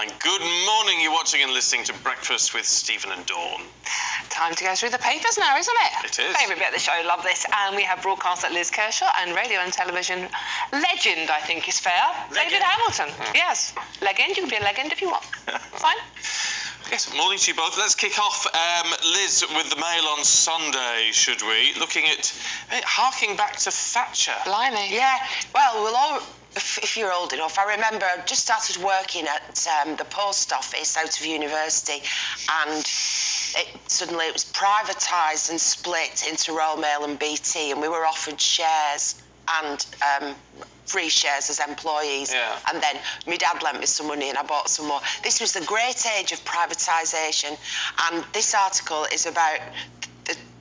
9. Good morning. You're watching and listening to Breakfast with Stephen and Dawn. Time to go through the papers now, isn't it? It is. Favourite bit of the show, love this. And we have broadcaster Liz Kershaw and radio and television legend, I think is fair, David Hamilton. Yes, legend. You can be a legend if you want. Fine. Yes, morning to you both. Let's kick off, Liz, with the Mail on Sunday, should we? Looking at, harking back to Thatcher. Blimey. Yeah, well, we'll all, if you're old enough, I remember I just started working at the post office out of university, and suddenly it was privatised and split into Royal Mail and BT, and we were offered shares and free shares as employees. Yeah. And then my dad lent me some money and I bought some more. This was the great age of privatisation, and this article is about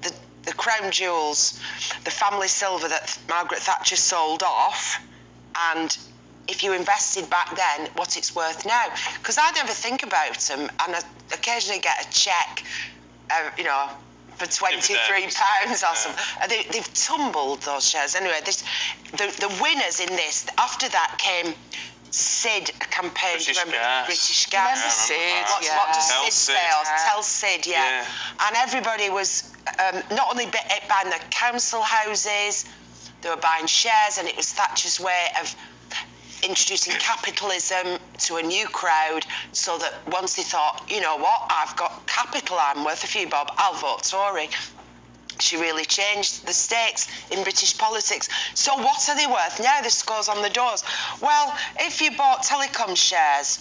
the crown jewels, the family silver that Margaret Thatcher sold off, and if you invested back then, what it's worth now. Because I never think about them, and I occasionally get a cheque, you know, for £23 or something. They've tumbled, those shares. Anyway, the winners in this, after that came Sid, a campaign. British remember Gas. British Gas. Remember Sid, What does Sid say? Tell Sid, yeah. And everybody was not only buying the council houses, they were buying shares, and it was Thatcher's way of introducing capitalism to a new crowd, so that once they thought, you know what, I've got capital, I'm worth a few bob, I'll vote Tory. She really changed the stakes in British politics. So what are they worth now? This goes on the doors. Well, if you bought telecom shares,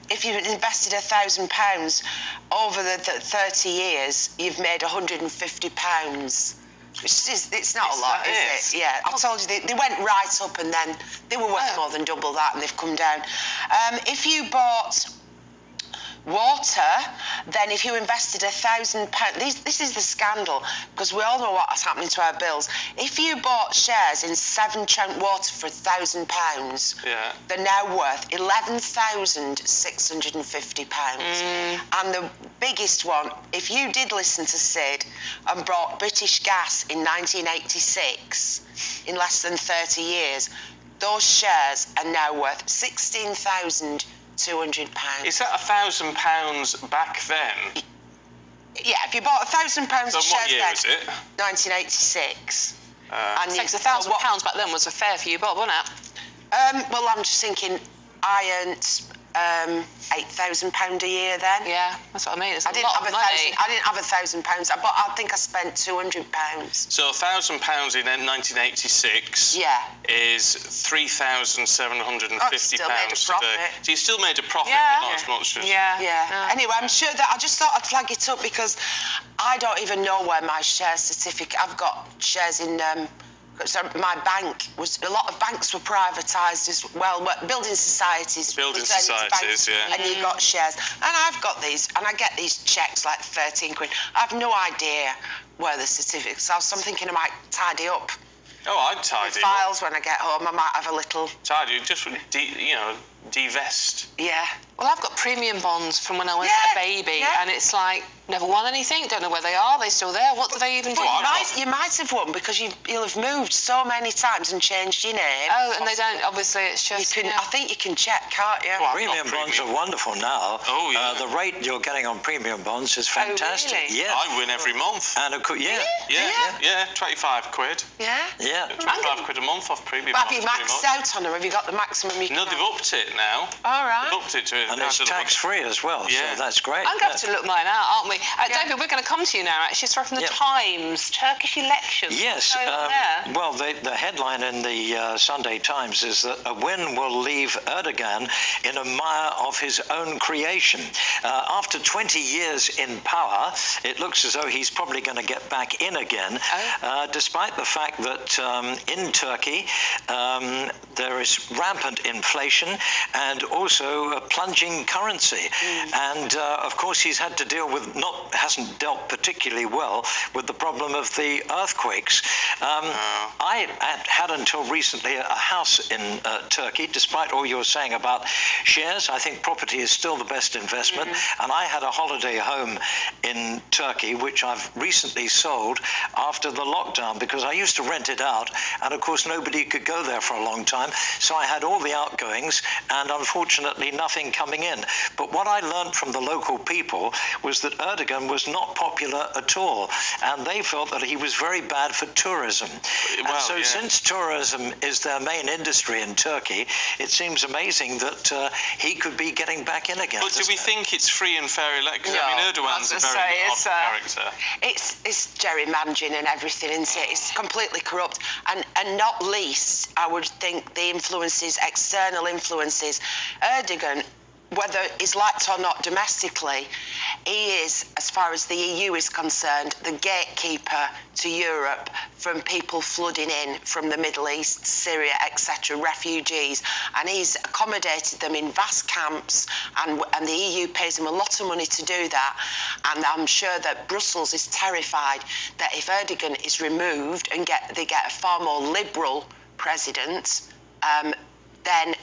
if you invested £1,000 over the 30 years, you've made £150. It's not a lot, is it? Yeah, I told you, they went right up, and then they were worth more than double that, and they've come down. If you bought water, then if you invested £1,000, this is the scandal, because we all know what's happening to our bills. If you bought shares in Severn Trent Water for £1,000, they're now worth £11,650. And the biggest one, if you did listen to Sid and bought British Gas in 1986, in less than 30 years, those shares are now worth £16,200. Is that £1,000 back then? Yeah, if you bought £1,000 So of shares what year then, was it? 1986. And £1,000 back then was a fair for you, Bob, wasn't it? Well, I'm just thinking, I earned £8,000 a year then. Yeah, that's what I mean. It's I a didn't lot have of money. I didn't have £1,000, but I think I spent £200. So £1,000 in 1986 is £3,750 still made a profit. today. So you still made a profit, Yeah. but not as much as... Yeah. Anyway, I'm sure that I just thought I'd flag it up, because I don't even know where my share certificate... I've got shares in... So my bank was, a lot of banks were privatised as well, building societies. Building societies, And you got shares. And I've got these, and I get these cheques like 13 quid. I have no idea where the certificates are, so I'm thinking I might tidy up. Oh, I'd tidy the files when I get home. I might have a little... Tidy, just, divest. Yeah. Well, I've got premium bonds from when I was a baby, and it's like, never won anything, don't know where they are, they're still there, what do they even do? You might have won, because you'll have moved so many times and changed your name. Oh, and they don't, obviously, it's just... I think you can check, can't you? Well, premium bonds are wonderful now. Oh, yeah. The rate you're getting on premium bonds is fantastic. Oh, really? Yeah. I win every month. And Yeah, 25 quid. Yeah? Yeah. 25 quid a month off premium But bonds. have you maxed out on them? Have you got the maximum you can... No, they've upped it now. All right. They've upped it to... And it's tax-free as well, so that's great. I'm going to have to look mine out, aren't we? David, we're going to come to you now, actually. It's from the Times, Turkish elections. Yes. Well, the headline in the Sunday Times is that a win will leave Erdogan in a mire of his own creation. After 20 years in power, it looks as though he's probably going to get back in again, despite the fact that in Turkey there is rampant inflation and also a plunging currency. And of course, he's had to deal with hasn't dealt particularly well with the problem of the earthquakes. I had until recently a house in Turkey. Despite all you're saying about shares, I think property is still the best investment. And I had a holiday home in Turkey, which I've recently sold after the lockdown, because I used to rent it out, and of course nobody could go there for a long time. So I had all the outgoings, and unfortunately nothing coming coming in. But what I learned from the local people was that Erdogan was not popular at all, and they felt that he was very bad for tourism. Well, and so yeah. since tourism is their main industry in Turkey, it seems amazing that he could be getting back in again. But do we think it's free and fair election? No, I mean, Erdogan's a very odd character. It's gerrymandering and everything, isn't it? It's completely corrupt, and not least, I would think the influences, external influences. Erdogan, whether he's liked or not domestically, he is, as far as the EU is concerned, the gatekeeper to Europe from people flooding in from the Middle East, Syria, etc., refugees, and he's accommodated them in vast camps, and the EU pays him a lot of money to do that, and I'm sure that Brussels is terrified that if Erdogan is removed and they get a far more liberal president, then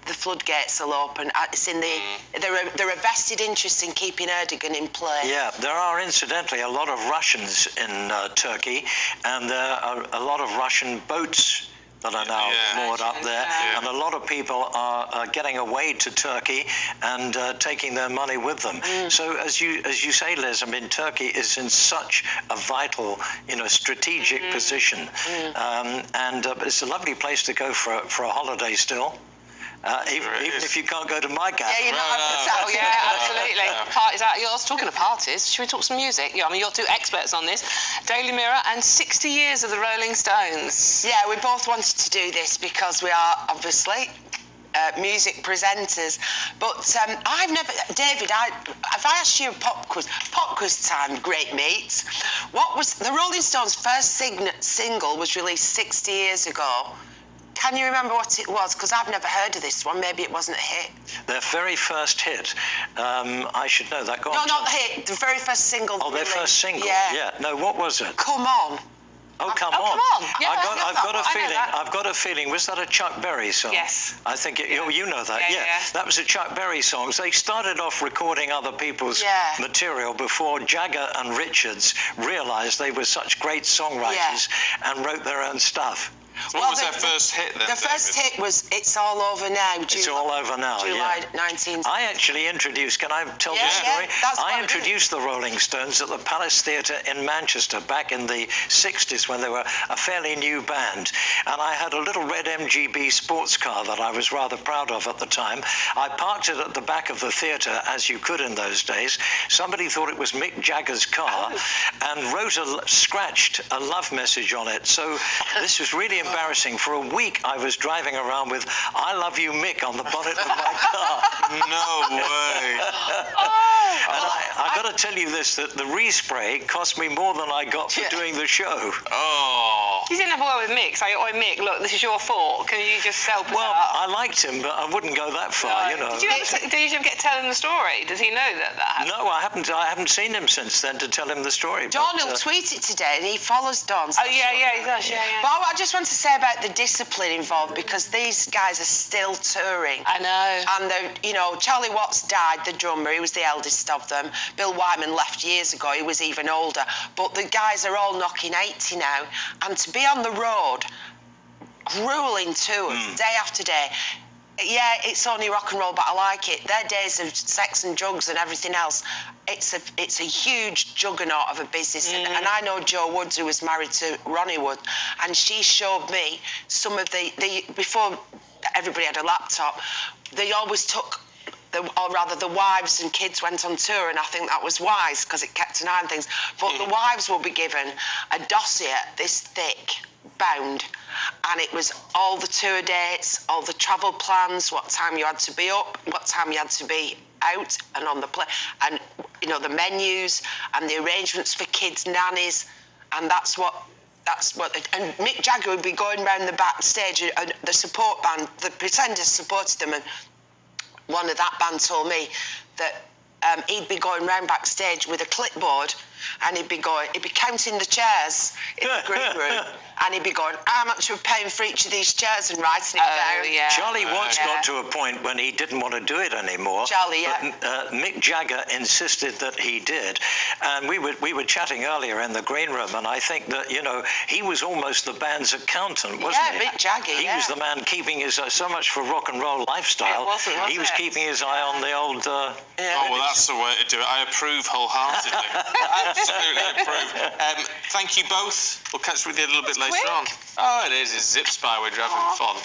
the floodgates will open. It's in there are vested interests in keeping Erdogan in place. Yeah, there are incidentally a lot of Russians in Turkey, and there are a lot of Russian boats that are now moored up there, and a lot of people are getting away to Turkey and taking their money with them. So as you say, Liz, I mean, Turkey is in such a vital, strategic position, and it's a lovely place to go for a holiday still. Even if you can't go to my gaff. Yeah, you're not absolutely. Parties out yours. Talking of parties, should we talk some music? Yeah, I mean, you're two experts on this. Daily Mirror and 60 years of the Rolling Stones. Yeah, we both wanted to do this because we are obviously music presenters. But I've never, David, if I asked you a pop quiz time, great mates, what was the Rolling Stones' first single was released 60 years ago? Can you remember what it was? Because I've never heard of this one. Maybe it wasn't a hit. Their very first hit. I should know that. Go on. No, not the hit. The very first single. Oh, their first single. Yeah. No, what was it? Come On. Oh, come on. Yeah, I've got a feeling. Was that a Chuck Berry song? Yes. I think you know that. Yeah. That was a Chuck Berry song. They started off recording other people's material before Jagger and Richards realised they were such great songwriters and wrote their own stuff. What was their first hit then? The first hit was It's All Over Now. It's All Over Now, July 19th. I actually introduced, can I tell the story? I introduced the Rolling Stones at the Palace Theatre in Manchester back in the 60s when they were a fairly new band. And I had a little red MGB sports car that I was rather proud of at the time. I parked it at the back of the theatre, as you could in those days. Somebody thought it was Mick Jagger's car and scratched a love message on it. So this was really embarrassing. For a week I was driving around with "I love you, Mick" on the bonnet of my car. No way. And I got to tell you this, that the respray cost me more than I got for doing the show. Oh. You didn't have a word with Mick, say, "Oi, Mick, look, this is your fault. Can you just help us Well, out?" I liked him, but I wouldn't go that far, you know. Did you ever get to tell him the story? Does he know that happened? No, I haven't seen him since then to tell him the story. Dawn will tweet it today, and he follows Dawn. Oh, yeah, he does, yeah. But I just want to say about the discipline involved, because these guys are still touring. I know. And Charlie Watts died, the drummer. He was the eldest of them. Bill Wyman left years ago. He was even older. But the guys are all knocking 80 now, and to be on the road, grueling tours, day after day. Yeah, it's only rock and roll, but I like it. Their days of sex and drugs and everything else, it's a huge juggernaut of a business. And I know Jo Woods, who was married to Ronnie Wood, and she showed me some of the before everybody had a laptop, they always took, the wives and kids went on tour, and I think that was wise because it kept an eye on things. But the wives will be given a dossier this thick, bound, and it was all the tour dates, all the travel plans, what time you had to be up, what time you had to be out and on the plane, and the menus and the arrangements for kids' nannies, and that's what. And Mick Jagger would be going around the backstage, and the support band, the Pretenders supported them, and one of that band told me that he'd be going round backstage with a clipboard and he'd be counting the chairs in the green room, and he'd be going, how much we're paying for each of these chairs, and writing it down. Yeah. Charlie once got to a point when he didn't want to do it anymore. Charlie, yeah. But Mick Jagger insisted that he did, and we were chatting earlier in the green room, and I think that, you know, he was almost the band's accountant, wasn't he? Yeah, Mick Jagger. He was the man keeping his so much for rock and roll lifestyle. It wasn't, was he was it? keeping his eye on the old. Oh, well, that's the way to do it. I approve wholeheartedly. Absolutely approve. Thank you both. We'll catch up with you a little bit later quick. on. Oh, it is. It zips by. We're having fun.